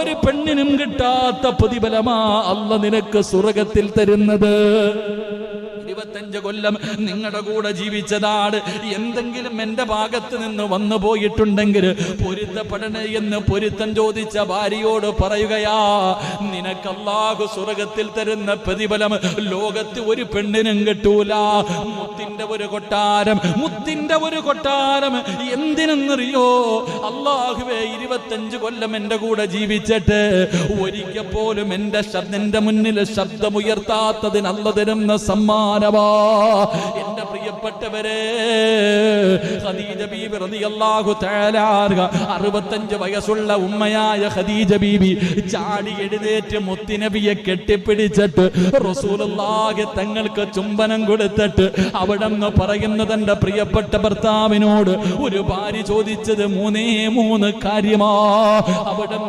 ഒരു പെണ്ണിനും കിട്ടാത്ത പ്രതിഫലമാ അല്ലാഹു നിനക്ക് സ്വർഗ്ഗത്തിൽ തരുന്നത്. 25 കൊല്ലം നിങ്ങളുടെ കൂടെ ജീവിച്ചതാണ്. എന്തെങ്കിലും എന്റെ ഭാഗത്ത് നിന്ന് വന്നു പോയിട്ടുണ്ടെങ്കിൽ പൊരുത്തപ്പെടണേ എന്ന് പൊരുത്തം ചോദിച്ച ഭാര്യയോട് പറയുകയാ, നിനക്ക് അല്ലാഹു സ്വർഗ്ഗത്തിൽ തരുന്ന പ്രതിഫലം ലോകത്ത് ഒരു പെണ്ണിനും കിട്ടൂല. മുത്തിന്റെ ഒരു കൊട്ടാരം, മുത്തിന്റെ ഒരു കൊട്ടാരം. എന്തിനെന്നറിയോ? അല്ലാഹുവേ 25 കൊല്ലം എന്റെ കൂടെ ജീവിച്ചിട്ട് ഒരിക്കൽ പോലും എന്റെ മുന്നിൽ ശബ്ദമുയർത്താത്തതിന് അല്ലാഹു തരുന്ന സമ്മാനമാ. എന്റെ പ്രിയപ്പെട്ടവരെ, ഖദീജ ബീബി റളിയല്ലാഹു തആല അൻഹ 65 വയസ്സുള്ള ഉമ്മയായ ഖദീജ ബീബി ചാടി എഴുന്നേറ്റ് മുത്തുനബിയെ കെട്ടിപ്പിടിച്ചിട്ട് റസൂലുള്ളാഹി തങ്ങൾക്ക് ചുംബനം കൊടുത്തിട്ട് അവിടെന്ന് പറയുന്നത്, എന്റെ പ്രിയപ്പെട്ട ഭർത്താവിനോട് ഒരു ഭാര്യ ചോദിച്ചത് 3 കാര്യമാ. അവിടെ